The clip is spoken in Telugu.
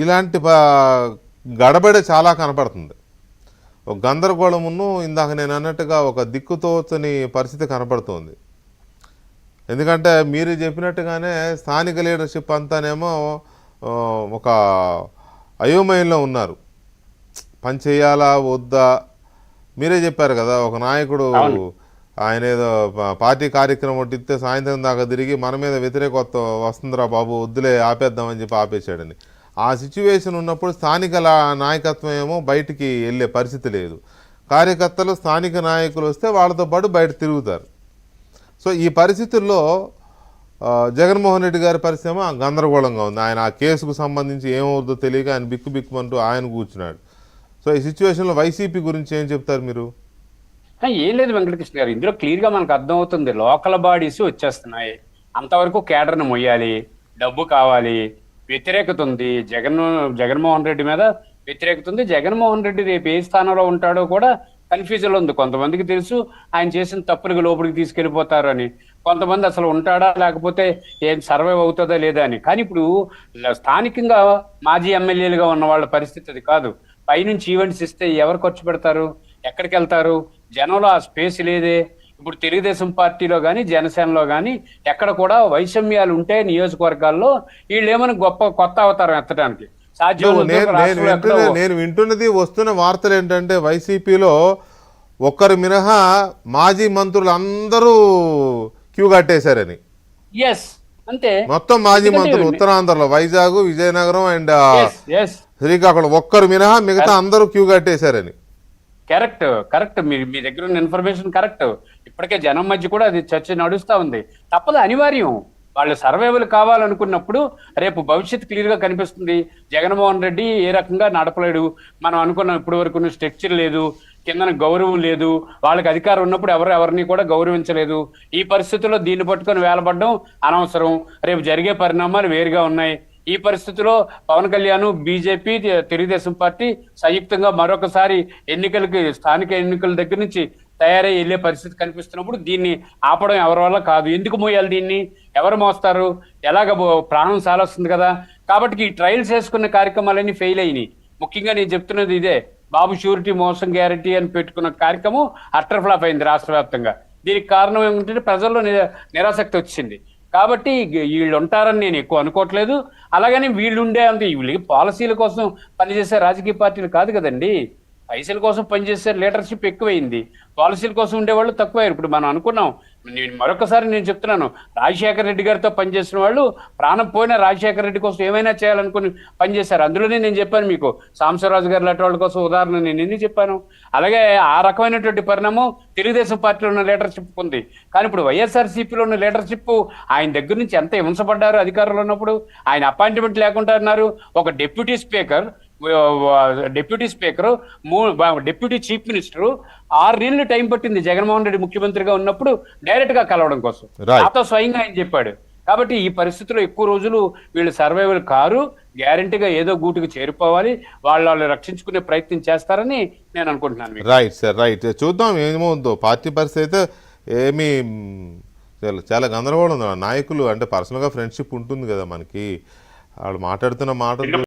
ఇలాంటి గడబడి చాలా కనపడుతుంది. ఒక గందరగోళమును ఇందాక నేను అన్నట్టుగా ఒక దిక్కుతోచని పరిస్థితి కనపడుతుంది. ఎందుకంటే మీరు చెప్పినట్టుగానే స్థానిక లీడర్షిప్ అంతానేమో ఒక అయోమయంలో ఉన్నారు. పని చేయాలా వద్దా? మీరే చెప్పారు కదా, ఒక నాయకుడు ఆయన ఏదో పార్టీ కార్యక్రమం ఒకటిస్తే సాయంత్రం దాకా తిరిగి మన మీద వ్యతిరేకత వస్తుందిరా బాబు వద్దులే ఆపేద్దామని చెప్పి ఆపేశాడని. ఆ సిచ్యువేషన్ ఉన్నప్పుడు స్థానిక నాయకత్వం ఏమో బయటికి వెళ్ళే పరిస్థితి లేదు. కార్యకర్తలు స్థానిక నాయకులు వస్తే వాళ్ళతో పాటు బయట తిరుగుతారు. సో ఈ పరిస్థితుల్లో జగన్మోహన్ రెడ్డి గారి పరిస్థితి ఏమో గందరగోళంగా ఉంది. ఆయన ఆ కేసుకు సంబంధించి ఏమవుద్దో తెలియక ఆయన బిక్కుమంటూ ఆయన కూర్చున్నాడు. సో ఈ సిచ్యువేషన్లో వైసీపీ గురించి ఏం చెప్తారు మీరు? ఏం లేదు వెంకటకృష్ణ గారు, ఇందులో క్లియర్గా మనకు అర్థమవుతుంది. లోకల్ బాడీస్ వచ్చేస్తున్నాయి, అంతవరకు కేడర్ను మొయ్యాలి, డబ్బు కావాలి, వ్యతిరేకత ఉంది. జగన్మోహన్ రెడ్డి మీద వ్యతిరేకత ఉంది. జగన్మోహన్ రెడ్డి రేపు ఏ స్థానంలో ఉంటాడో కూడా కన్ఫ్యూజన్లో ఉంది. కొంతమందికి తెలుసు ఆయన చేసిన తప్పులకు లోపలికి తీసుకెళ్ళిపోతారు అని, కొంతమంది అసలు ఉంటాడా లేకపోతే ఏం సర్వైవ్ అవుతుందా లేదా అని. కానీ ఇప్పుడు స్థానికంగా మాజీ ఎమ్మెల్యేలుగా ఉన్న వాళ్ళ పరిస్థితి అది కాదు. పైనుంచి ఈవెంట్స్ ఇస్తే ఎవరు ఖర్చు పెడతారు, ఎక్కడికి వెళ్తారు? జనంలో ఆ స్పేస్ లేదే. ఇప్పుడు తెలుగుదేశం పార్టీలో కానీ జనసేనలో కానీ ఎక్కడ కూడా వైషమ్యాలు ఉంటే నియోజకవర్గాల్లో వీళ్ళు ఏమైనా కొత్త అవతారం ఎత్తడానికి సాధ్యం. నేను వింటున్నది వస్తున్న వార్తలు ఏంటంటే వైసీపీలో ఒక్కరు మినహా మాజీ మంత్రులు అందరూ క్యూ కట్టేశారని. ఎస్, అంతే. మొత్తం మాజీ మంత్రులు ఉత్తరాంధ్రలో వైజాగ్, విజయనగరం అండ్ శ్రీకాకుళం ఒక్కరు మినహా మిగతా అందరూ క్యూ కట్టేశారని. కరెక్ట్ మీ దగ్గర ఉన్న ఇన్ఫర్మేషన్ కరెక్ట్. ఇప్పటికే జనం మధ్య కూడా అది చర్చ నడుస్తూ ఉంది. తప్పదు, అనివార్యం. వాళ్ళు సర్వైవల్ కావాలనుకున్నప్పుడు రేపు భవిష్యత్తు క్లియర్గా కనిపిస్తుంది. జగన్మోహన్ రెడ్డి ఏ రకంగా నడపలేడు. మనం అనుకున్న ఇప్పటి వరకు స్ట్రక్చర్ లేదు, కిందన గౌరవం లేదు, వాళ్ళకి అధికారం ఉన్నప్పుడు ఎవరిని కూడా గౌరవించలేదు. ఈ పరిస్థితుల్లో దీన్ని పట్టుకొని వేలబడడం అనవసరం. రేపు జరిగే పరిణామాలు వేరుగా ఉన్నాయి. ఈ పరిస్థితిలో పవన్ కళ్యాణ్, బీజేపీ, తెలుగుదేశం పార్టీ సంయుక్తంగా మరొకసారి స్థానిక ఎన్నికల దగ్గర నుంచి తయారై వెళ్ళే పరిస్థితి కనిపిస్తున్నప్పుడు దీన్ని ఆపడం ఎవరి వల్ల కాదు. ఎందుకు మోయాలి దీన్ని? ఎవరు మోస్తారు? ఎలాగ ప్రాణం సాలొస్తుంది కదా. కాబట్టి ఈ ట్రయల్స్ వేసుకున్న కార్యక్రమాలన్నీ ఫెయిల్ అయినాయి. ముఖ్యంగా నేను చెప్తున్నది ఇదే. బాబు షూరిటీ మోసం గ్యారంటీ అని పెట్టుకున్న కార్యక్రమం అట్టర్ ఫ్లాప్ అయింది రాష్ట్ర వ్యాప్తంగా. దీనికి కారణం ఏమిటంటే ప్రజల్లో నిరాసక్తి వచ్చింది. కాబట్టి వీళ్ళు ఉంటారని నేను ఎక్కువ అనుకోవట్లేదు. అలాగని వీళ్ళు ఉండే అంత వీళ్ళకి పాలసీల కోసం పనిచేసే రాజకీయ పార్టీలు కాదు కదండి. పైసల కోసం పనిచేసే లీడర్షిప్ ఎక్కువైంది, పాలసీల కోసం ఉండేవాళ్ళు తక్కువయ్యారు. ఇప్పుడు మనం అనుకున్నాం, మరొకసారి నేను చెప్తున్నాను, రాజశేఖర రెడ్డి గారితో పనిచేసిన వాళ్ళు ప్రాణం పోయిన రాజశేఖర రెడ్డి కోసం ఏమైనా చేయాలనుకుని పనిచేశారు. అందులోనే నేను చెప్పాను మీకు, సాంబశివరాజు గారి లాంటి వాళ్ళ కోసం ఉదాహరణ నేను ఎందుకు చెప్పాను. అలాగే ఆ రకమైనటువంటి పరిణామం తెలుగుదేశం పార్టీలో ఉన్న లీడర్షిప్ ఉంది. కానీ ఇప్పుడు వైఎస్ఆర్సీపీలో ఉన్న లీడర్షిప్ ఆయన దగ్గర నుంచి ఎంత హింసపడ్డారు అధికారంలో ఉన్నప్పుడు. ఆయన అపాయింట్మెంట్ లేకుండా అన్నారు. ఒక deputy speaker, deputy chief minister 6 నెలలు టైం పట్టింది జగన్మోహన్ రెడ్డి ముఖ్యమంత్రిగా ఉన్నప్పుడు డైరెక్ట్ గా కలవడం కోసం. నాతో స్వయంగా ఆయన చెప్పాడు. కాబట్టి ఈ పరిస్థితుల్లో ఎక్కువ రోజులు వీళ్ళు సర్వైవల్ కారు. గ్యారంటీగా ఏదో గూటికి చేరిపోవాలి, వాళ్ళు రక్షించుకునే ప్రయత్నం చేస్తారని నేను అనుకుంటున్నాను. Right sir, right. చూద్దాం ఏమవుతుందో. పార్టీ పరిస్థితి అయితే ఏమీ చాలా గందరగోళం ఉంది. నాయకులు అంటే పర్సనల్గా ఫ్రెండ్షిప్ ఉంటుంది కదా మనకి, వాళ్ళు మాట్లాడుతున్న మాటలు